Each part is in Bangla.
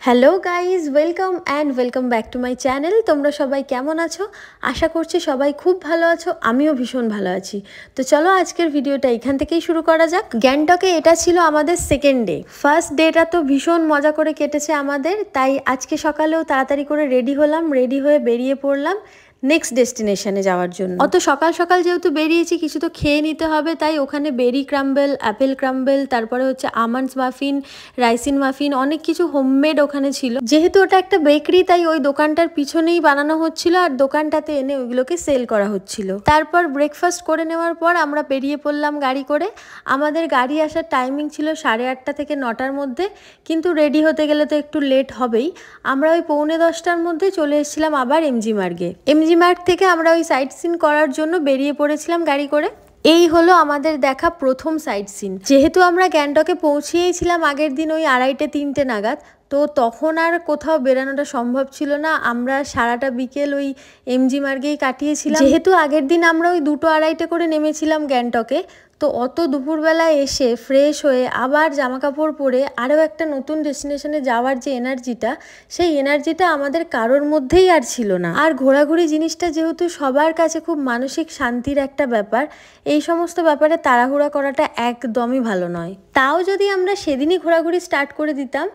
Hello guys, welcome back to my channel. তোমরা সবাই কেমন আছো? আশা করছি সবাই খুব ভালো আছো, আমিও ভীষণ ভালো আছি। তো চলো আজকের ভিডিওটা এখান থেকেই শুরু করা যাক। গ্যাংটকে এটা ছিল আমাদের সেকেন্ড ডে। ফার্স্ট ডেটা তো ভীষণ মজা করে কেটেছে আমাদের, তাই আজকে সকালেও তাড়াতাড়ি করে রেডি হলাম, রেডি হয়ে বেরিয়ে পড়লাম নেক্সট ডেস্টিনেশনে যাওয়ার জন্য। অত সকাল সকাল যেহেতু বেরিয়েছি, কিছু তো খেয়ে নিতে হবে, তাই ওখানে বেরি ক্রাম্বেল, অ্যাপেল ক্রাম্বেল, তারপরে হচ্ছে আমন্ডস মাফিন, রাইসিন মাফিন, অনেক কিছু হোমমেড ওখানে ছিল। যেহেতু ওটা একটা বেকারি, তাই ওই দোকানটার পিছনেই বানানো হচ্ছিল আর দোকানটাতে এনে ওইগুলোকে সেল করা হচ্ছিল। তারপর ব্রেকফাস্ট করে নেওয়ার পর আমরা বেরিয়ে পড়লাম গাড়ি করে। আমাদের গাড়ি আসার টাইমিং ছিল 8:30 থেকে 9টার মধ্যে, কিন্তু রেডি হতে গেলে তো একটু লেট হবেই। আমরা ওই 9:45টার মধ্যে চলে এসেছিলাম আবার এমজি মার্গে। এমজি মার্গ থেকে আমরা ওই সাইট সিন করার জন্য বেরিয়ে পড়েছিলাম গাড়ি করে। এই হলো আমাদের দেখা প্রথম সাইট সিন। যেহেতু আমরা গ্যাংটকে পৌঁছিয়েছিলাম আগের দিন ওই 2:30-3টে নাগাদ, তো তখন আর কোথাও বেরানোটা সম্ভব ছিল না। আমরা সারাটা বিকেল ওই এমজি মার্গেই কাটিয়েছিলাম। যেহেতু আগের দিন আমরা ওই 2-2:30 করে নেমেছিলাম গ্যাংটকে, তো অত দুপুরবেলায় এসে ফ্রেশ হয়ে আবার জামাকাপড় পরে আরও একটা নতুন ডেস্টিনেশনে যাওয়ার যে এনার্জিটা, সেই এনার্জিটা আমাদের কারোর মধ্যেই আর ছিল না। আর ঘোরাঘুরি জিনিসটা যেহেতু সবার কাছে খুব মানসিক শান্তির একটা ব্যাপার, এই সমস্ত ব্যাপারে তাড়াহুড়া করাটা একদমই ভালো নয়। তাও যদি আমরা সেদিনই ঘোরাঘুরি স্টার্ট করে দিতাম,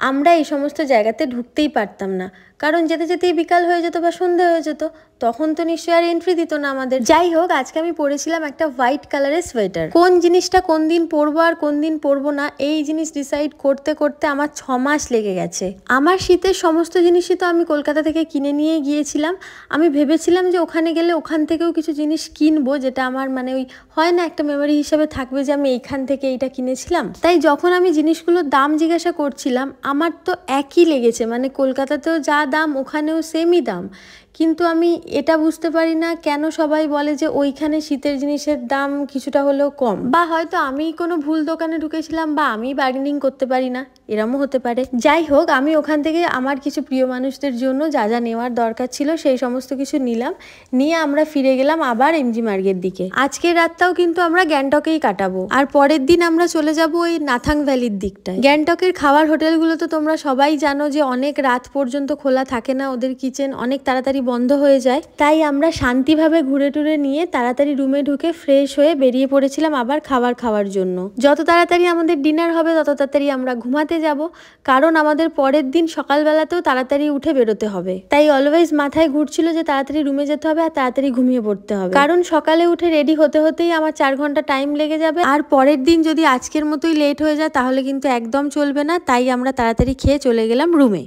আমরা এই সমস্ত জায়গাতে ঢুকতেই পারতাম না, কারণ যেতে যেতেই বিকাল হয়ে যেত বা সন্ধে হয়ে যেত, তখন তো নিশ্চয়ই আর এন্ট্রি দিত না আমাদের। যাই হোক, আজকে আমি পরেছিলাম একটা হোয়াইট কালারের সোয়েটার। কোন জিনিসটা কোন দিন পরবো আর কোন দিন পরবো না, এই জিনিস ডিসাইড করতে করতে আমার 6 মাস লেগে গেছে। আমার শীতের সমস্ত জিনিসই তো আমি কলকাতা থেকে কিনে নিয়ে গিয়েছিলাম। আমি ভেবেছিলাম যে ওখানে গেলে ওখান থেকেও কিছু জিনিস কিনবো, যেটা আমার মানে ওই হয় না, একটা মেমোরি হিসেবে থাকবে যে আমি এইখান থেকে এইটা কিনেছিলাম। তাই যখন আমি জিনিসগুলোর দাম জিজ্ঞাসা করছিলাম, আমার তো একই লেগেছে, মানে কলকাতাতেও যা দাম ওখানেও সেমই দাম। কিন্তু আমি এটা বুঝতে পারি না কেন সবাই বলে যে ওইখানে শীতের জিনিসের দাম কিছুটা হলেও কম, বা হয়তো আমি কোনো ভুল দোকানে ঢুকেছিলাম, বা আমি বার্গেনিং করতে পারি না, এরমও হতে পারে। যাই হোক, আমি ওখান থেকে আমার কিছু প্রিয় মানুষদের জন্য যা যা নেওয়ার দরকার ছিল সেই সমস্ত কিছু নিলাম। নিয়ে আমরা ফিরে গেলাম আবার এমজি মার্গের দিকে। আজকের রাতটাও কিন্তু আমরা গ্যাংটকেই কাটাবো, আর পরের দিন আমরা চলে যাব ওই নাথাং ভ্যালির দিকটায়। গ্যাংটকের খাবার হোটেলগুলো তো তোমরা সবাই জানো যে অনেক রাত পর্যন্ত খোলা থাকে না, ওদের কিচেন অনেক তাড়াতাড়ি বন্ধ হয়ে যায়। তাই আমরা শান্তিভাবে ঘুরে টুরে নিয়ে তাড়াতাড়ি রুমে ঢুকে ফ্রেশ হয়ে বেরিয়ে পড়েছিলাম আবার খাবার খাওয়ার জন্য। যত তাড়াতাড়ি আমাদের ডিনার হবে তত তাড়াতাড়ি আমরা ঘুমাতে যাব, কারণ আমাদের পরের দিন সকালবেলাতেও তাড়াতাড়ি উঠে বেরোতে হবে। তাই অলওয়েজ মাথায় ঘুরছিল যে তাড়াতাড়ি রুমে যেতে হবে আর তাড়াতাড়ি ঘুমিয়ে পড়তে হবে, কারণ সকালে উঠে রেডি হতে হতেই আমার 4 ঘন্টা টাইম লেগে যাবে। আর পরের দিন যদি আজকের মতোই লেট হয়ে যায় তাহলে কিন্তু একদম চলবে না। তাই আমরা তাড়াতাড়ি খেয়ে চলে গেলাম রুমে।